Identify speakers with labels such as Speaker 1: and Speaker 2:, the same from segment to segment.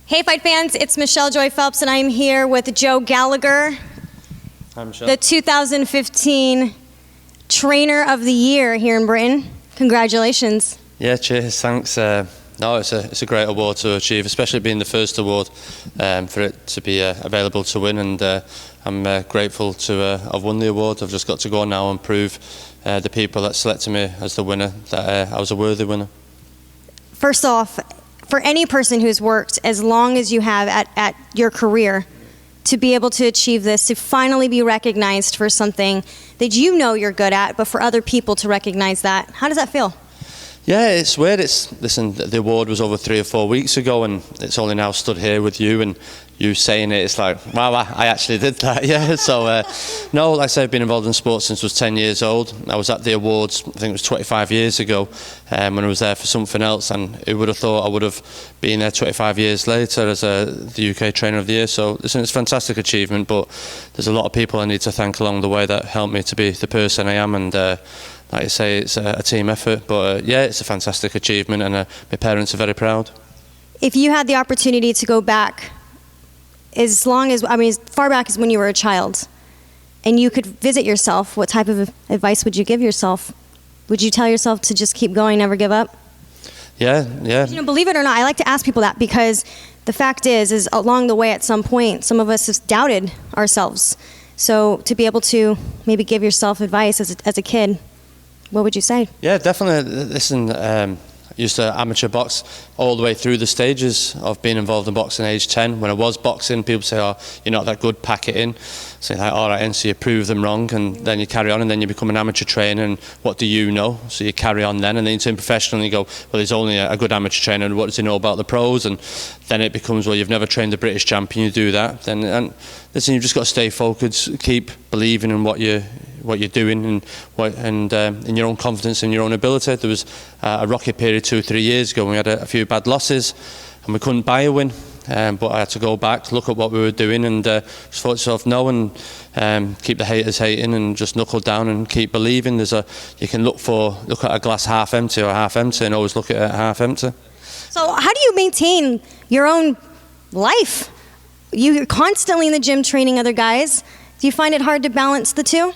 Speaker 1: Hey Fight fans, it's Michelle Joy Phelps and I'm here with Joe Gallagher.
Speaker 2: Hi Michelle.
Speaker 1: The 2015 Trainer of the Year here in Britain. Congratulations.
Speaker 2: Yeah, cheers, thanks. No, it's a great award to achieve, especially being the first award for it to be available to win, and I'm grateful to have won the award. I've just got to go on now and prove the people that selected me as the winner that I was a worthy winner.
Speaker 1: First off, for any person who's worked as long as you have at your career, to be able to achieve this, to finally be recognized for something that you know you're good at, but for other people to recognize that, how does that feel?
Speaker 2: Yeah, it's weird. Listen, the award was over 3 or 4 weeks ago, and it's only now stood here with you and you saying it. It's like, wow, I actually did that. Yeah. So no, like I say, I've been involved in sports since I was 10 years old. I was at the awards, I think it was 25 years ago, when I was there for something else, and who would have thought I would have been there 25 years later as the UK Trainer of the Year. So listen, it's a fantastic achievement, but there's a lot of people I need to thank along the way that helped me to be the person I am, and like I say, it's a team effort, but yeah, it's a fantastic achievement, and my parents are very proud.
Speaker 1: If you had the opportunity to go back as far back as when you were a child, and you could visit yourself, what type of advice would you give yourself? Would you tell yourself to just keep going, never give up?
Speaker 2: Yeah.
Speaker 1: You know, believe it or not, I like to ask people that, because the fact is along the way at some point, some of us have doubted ourselves. So to be able to maybe give yourself advice as a kid, what would you say? Yeah,
Speaker 2: definitely. Listen, I used to amateur box all the way through the stages of being involved in boxing at age 10. When I was boxing, people say, oh, you're not that good, pack it in. So you're like, all right, and so you prove them wrong, and then you carry on, and then you become an amateur trainer, and what do you know? So you carry on then, and then you turn professional, and you go, well, he's only a good amateur trainer, and what does he know about the pros? And then it becomes, well, you've never trained the British champion, you do that. And listen, you've just got to stay focused, keep believing in what you're doing, and in your own confidence and your own ability. There was a rocky period 2 or 3 years ago when we had a few bad losses and we couldn't buy a win, but I had to go back, look at what we were doing, and just thought to myself, no, and keep the haters hating, and just knuckle down and keep believing. You can look at a glass half empty or half empty, and always look at it half empty.
Speaker 1: So how do you maintain your own life? You're constantly in the gym training other guys. Do you find it hard to balance the two?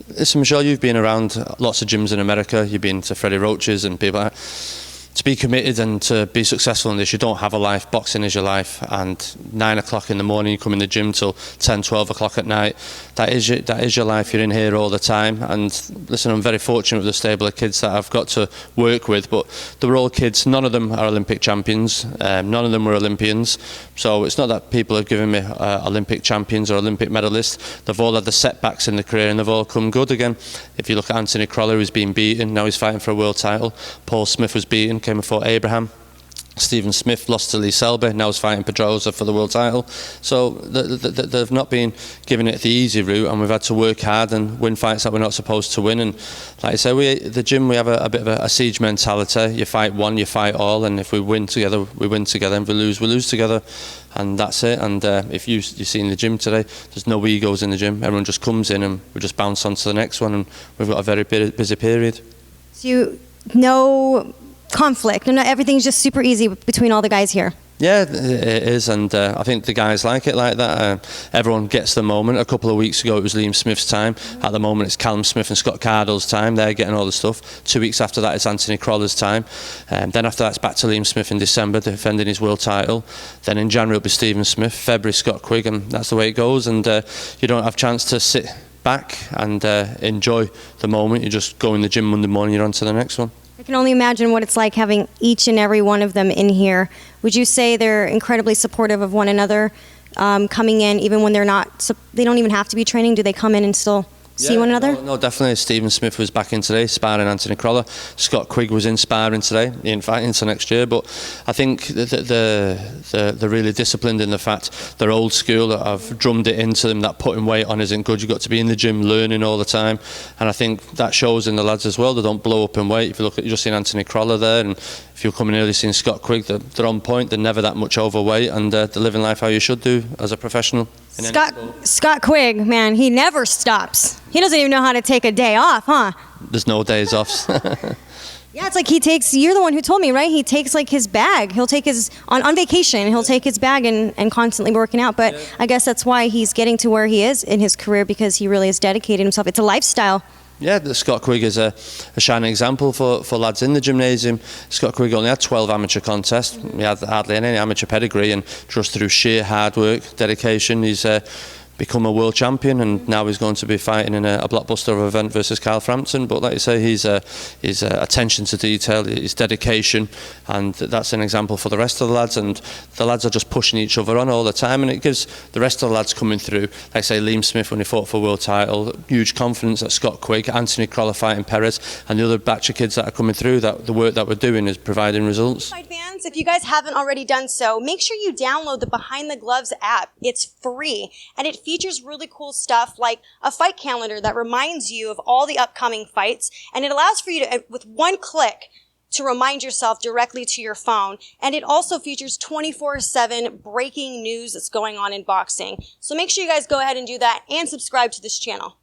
Speaker 2: Listen, Michelle, you've been around lots of gyms in America. You've been to Freddie Roach's and people like that. To be committed and to be successful in this, you don't have a life. Boxing is your life, and 9 o'clock in the morning you come in the gym till 10, 12 o'clock at night. That is your life. You're in here all the time. And listen, I'm very fortunate with the stable of kids that I've got to work with, but they were all kids. None of them are Olympic champions. None of them were Olympians. So it's not that people have given me Olympic champions or Olympic medalists. They've all had the setbacks in the career, and they've all come good again. If you look at Anthony Crolla, who's been beaten, now he's fighting for a world title. Paul Smith was beaten, came before Abraham. Stephen Smith lost to Lee Selby, now he's fighting Pedrosa for the world title. So they've not been giving it the easy route, and we've had to work hard and win fights that we're not supposed to win. And like I say, the gym, we have a bit of a siege mentality. You fight one, you fight all, and if we win together, we win together, and if we lose together. And that's it. And if you see in the gym today, there's no egos in the gym. Everyone just comes in and we just bounce on to the next one, and we've got a very busy period.
Speaker 1: So no conflict, and everything's just super easy between all the guys here.
Speaker 2: Yeah, it is, and I think the guys like it like that. Everyone gets the moment. A couple of weeks ago it was Liam Smith's time. At the moment it's Callum Smith and Scott Cardle's time. They're getting all the stuff. 2 weeks after that it's Anthony Crolla's time. Then after that it's back to Liam Smith in December defending his world title. Then in January it'll be Stephen Smith, February Scott Quigg, and that's the way it goes. And you don't have a chance to sit back and enjoy the moment. You just go in the gym Monday morning, you're on to the next one.
Speaker 1: I can only imagine what it's like having each and every one of them in here. Would you say they're incredibly supportive of one another, coming in even when they don't even have to be training? Do they come in and still see one another?
Speaker 2: No, definitely. Stephen Smith was back in today, sparring Anthony Crolla. Scott Quigg was in sparring today. He ain't fighting until next year, but I think they're really disciplined in the fact they're old school. I've drummed it into them that putting weight on isn't good. You've got to be in the gym learning all the time, and I think that shows in the lads as well. They don't blow up in weight. If you look at, you just seen Anthony Crolla there, and if you're coming early seeing Scott Quigg, they're on point. They're never that much overweight, and they're living life how you should do as a professional.
Speaker 1: Scott Quigg, man, he never stops. He doesn't even know how to take a day off, huh?
Speaker 2: There's no days off.
Speaker 1: Yeah, it's like you're the one who told me, right? He takes like his bag. He'll take on vacation, he'll take his bag and constantly working out. But I guess that's why he's getting to where he is in his career, because he really has dedicated himself. It's a lifestyle.
Speaker 2: Yeah, Scott Quigg is a shining example for lads in the gymnasium. Scott Quigg only had 12 amateur contests. He had hardly any amateur pedigree, and just through sheer hard work, dedication, he's become a world champion, and now he's going to be fighting in a blockbuster event versus Kyle Frampton. But like you say, his attention to detail, his dedication, and that's an example for the rest of the lads. And the lads are just pushing each other on all the time, and it gives the rest of the lads coming through, like say Liam Smith when he fought for world title, huge confidence that Scott Quigg, Anthony Crolla fighting Perez, and the other batch of kids that are coming through, that the work that we're doing is providing results.
Speaker 1: Fans, if you guys haven't already done so, make sure you download the Behind the Gloves app. It's free, and it features really cool stuff like a fight calendar that reminds you of all the upcoming fights, and it allows for you to, with one click, to remind yourself directly to your phone. And it also features 24/7 breaking news that's going on in boxing. So make sure you guys go ahead and do that and subscribe to this channel.